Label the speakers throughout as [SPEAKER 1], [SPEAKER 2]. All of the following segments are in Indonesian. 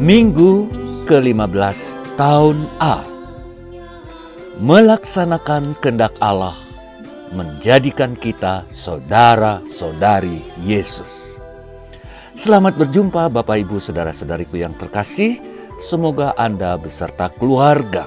[SPEAKER 1] Minggu ke-15 tahun A. Melaksanakan kehendak Allah, menjadikan kita saudara-saudari Yesus. Selamat berjumpa Bapak Ibu saudara-saudariku yang terkasih. Semoga Anda beserta keluarga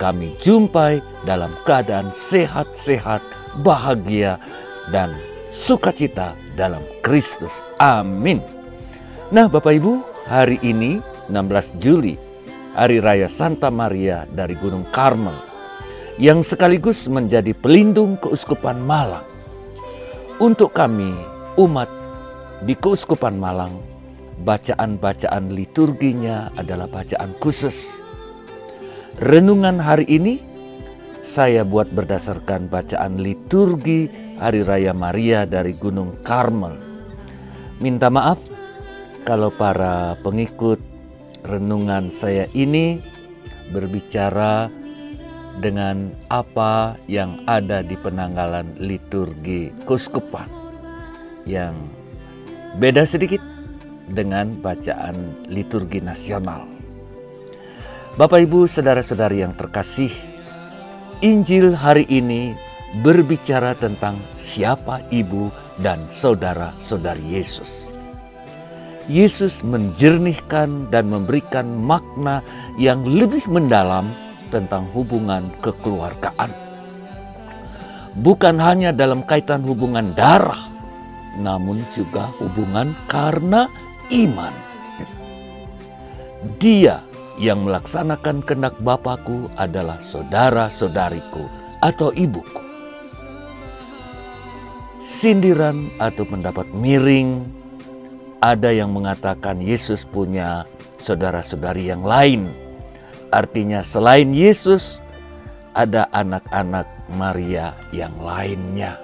[SPEAKER 1] kami jumpai dalam keadaan sehat-sehat, bahagia, dan sukacita dalam Kristus. Amin. Nah Bapak Ibu, hari ini 16 Juli, Hari Raya Santa Maria dari Gunung Karmel, yang sekaligus menjadi pelindung Keuskupan Malang. Untuk kami, umat di Keuskupan Malang, bacaan-bacaan liturginya adalah bacaan khusus. Renungan hari ini saya buat berdasarkan bacaan liturgi Hari Raya Maria dari Gunung Karmel. Minta maaf kalau para pengikut renungan saya ini berbicara dengan apa yang ada di penanggalan liturgi keuskupan yang beda sedikit dengan bacaan liturgi nasional. Bapak Ibu saudara-saudari yang terkasih, Injil hari ini berbicara tentang siapa ibu dan saudara-saudari Yesus. Yesus menjernihkan dan memberikan makna yang lebih mendalam tentang hubungan kekeluargaan. Bukan hanya dalam kaitan hubungan darah, namun juga hubungan karena iman. Dia yang melaksanakan kehendak Bapakku adalah saudara-saudariku atau ibuku. Sindiran atau pendapat miring, ada yang mengatakan Yesus punya saudara-saudari yang lain. Artinya selain Yesus, ada anak-anak Maria yang lainnya.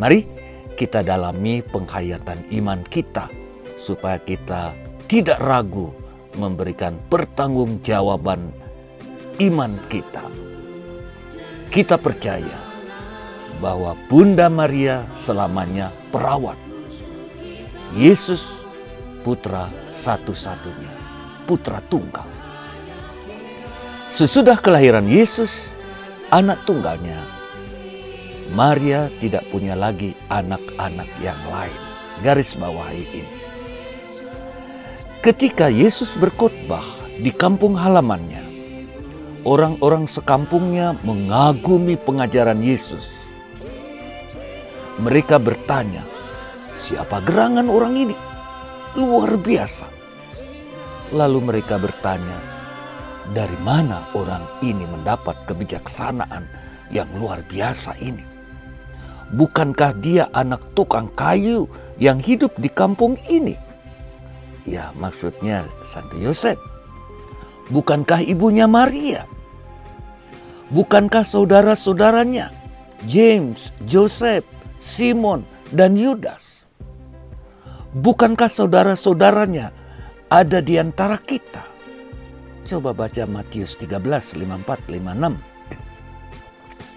[SPEAKER 1] Mari kita dalami penghayatan iman kita, supaya kita tidak ragu memberikan pertanggungjawaban iman kita. Kita percaya bahwa Bunda Maria selamanya perawat. Yesus putra satu-satunya, putra tunggal. Sesudah kelahiran Yesus, anak tunggalnya, Maria tidak punya lagi anak-anak yang lain. Garis bawahi ini. Ketika Yesus berkhotbah di kampung halamannya, orang-orang sekampungnya mengagumi pengajaran Yesus. Mereka bertanya, siapa gerangan orang ini? Luar biasa. Lalu mereka bertanya, dari mana orang ini mendapat kebijaksanaan yang luar biasa ini? Bukankah dia anak tukang kayu yang hidup di kampung ini? Ya, maksudnya Santo Yosef. Bukankah ibunya Maria? Bukankah saudara-saudaranya James, Joseph, Simon, dan Yudas? Bukankah saudara-saudaranya ada di antara kita? Coba baca Matius 13, 54, 56.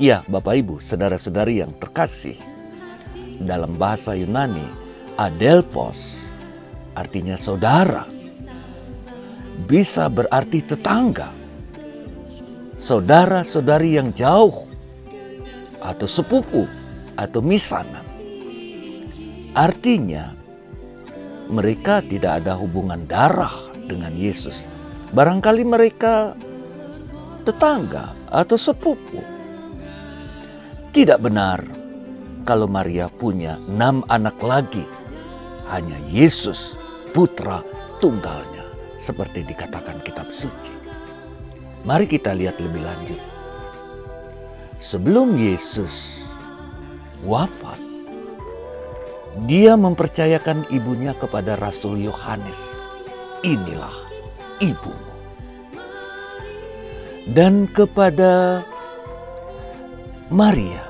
[SPEAKER 1] Ya, Bapak Ibu, saudara-saudari yang terkasih, dalam bahasa Yunani, adelphos artinya saudara, bisa berarti tetangga, saudara-saudari yang jauh, atau sepupu, atau misanan. Artinya, mereka tidak ada hubungan darah dengan Yesus. Barangkali mereka tetangga atau sepupu. Tidak benar kalau Maria punya 6 anak lagi. Hanya Yesus, putra tunggalnya, seperti dikatakan kitab suci. Mari kita lihat lebih lanjut. Sebelum Yesus wafat, dia mempercayakan ibunya kepada Rasul Yohanes. Inilah ibumu. Dan kepada Maria,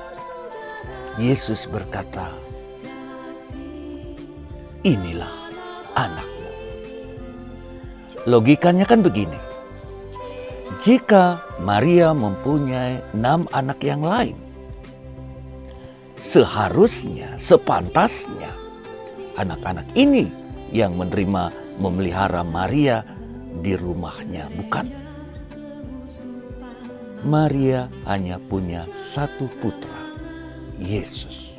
[SPEAKER 1] Yesus berkata, inilah anakmu. Logikanya kan begini. Jika Maria mempunyai 6 anak yang lain, seharusnya, sepantasnya anak-anak ini yang menerima, memelihara Maria di rumahnya, bukan? Maria hanya punya satu putra, Yesus.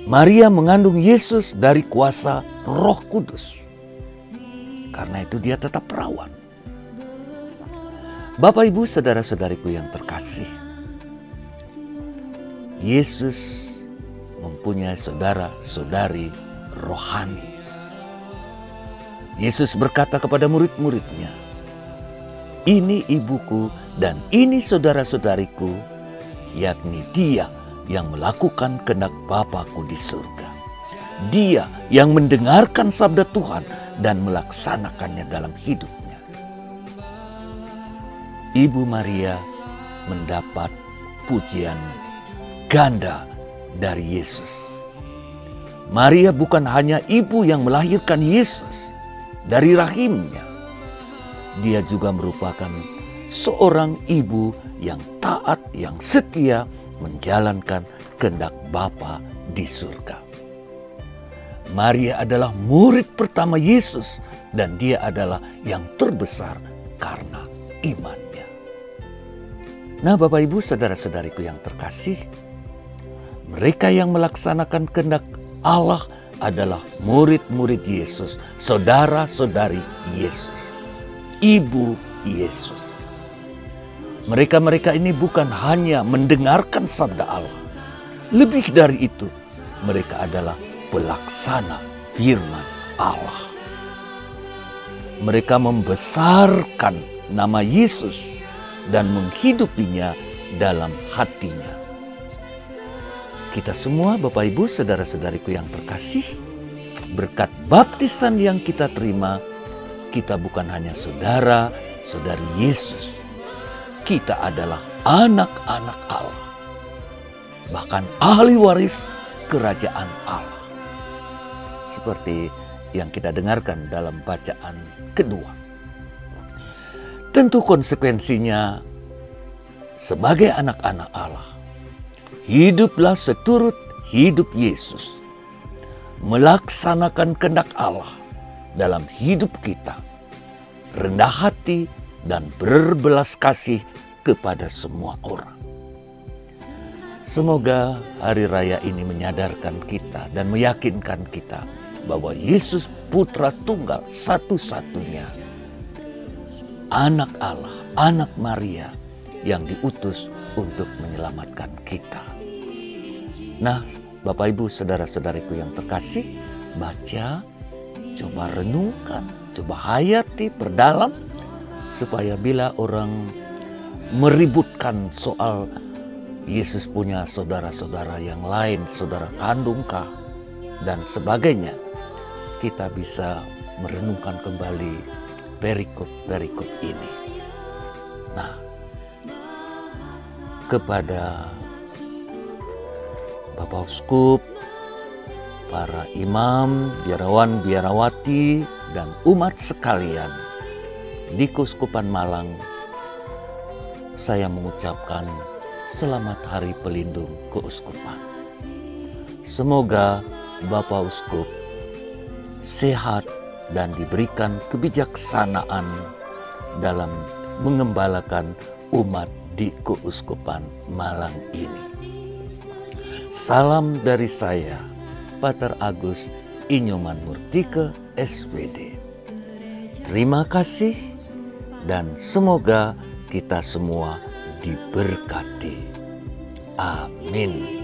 [SPEAKER 1] Maria mengandung Yesus dari kuasa Roh Kudus. Karena itu dia tetap perawan. Bapak, Ibu, saudara-saudariku yang terkasih, Yesus mempunyai saudara-saudari rohani. Yesus berkata kepada murid-muridnya, "Ini ibuku dan ini saudara-saudariku, yakni dia yang melakukan kehendak Bapa-Ku di surga. Dia yang mendengarkan sabda Tuhan dan melaksanakannya dalam hidupnya." Ibu Maria mendapat pujian ganda dari Yesus. Maria bukan hanya ibu yang melahirkan Yesus dari rahimnya. Dia juga merupakan seorang ibu yang taat, yang setia menjalankan kehendak Bapa di surga. Maria adalah murid pertama Yesus dan dia adalah yang terbesar karena imannya. Nah, Bapak, Ibu, saudara-saudariku yang terkasih, mereka yang melaksanakan kehendak Allah adalah murid-murid Yesus, saudara-saudari Yesus, ibu Yesus. Mereka-mereka ini bukan hanya mendengarkan sabda Allah. Lebih dari itu, mereka adalah pelaksana firman Allah. Mereka membesarkan nama Yesus dan menghidupinya dalam hatinya. Kita semua, Bapak, Ibu, saudara-saudariku yang terkasih, berkat baptisan yang kita terima, kita bukan hanya saudara-saudari Yesus. Kita adalah anak-anak Allah, bahkan ahli waris kerajaan Allah. Seperti yang kita dengarkan dalam bacaan kedua. Tentu konsekuensinya, sebagai anak-anak Allah, hiduplah seturut hidup Yesus. Melaksanakan kehendak Allah dalam hidup kita. Rendah hati dan berbelas kasih kepada semua orang. Semoga hari raya ini menyadarkan kita dan meyakinkan kita bahwa Yesus Putra Tunggal satu-satunya, anak Allah, anak Maria yang diutus untuk menyelamatkan kita. Nah, Bapak, Ibu, saudara-saudariku yang terkasih, baca, coba renungkan, coba hayati, perdalam, supaya bila orang meributkan soal Yesus punya saudara-saudara yang lain, saudara kandungkah, dan sebagainya, kita bisa merenungkan kembali perikop-perikop ini. Nah, kepada Bapak Uskup, para imam, biarawan-biarawati, dan umat sekalian di Keuskupan Malang, saya mengucapkan selamat Hari Pelindung Keuskupan. Semoga Bapak Uskup sehat dan diberikan kebijaksanaan dalam mengembalakan umat di Keuskupan Malang ini. Salam dari saya, Pater Agus Inyoman Murtike, SPD. Terima kasih dan semoga kita semua diberkati. Amin.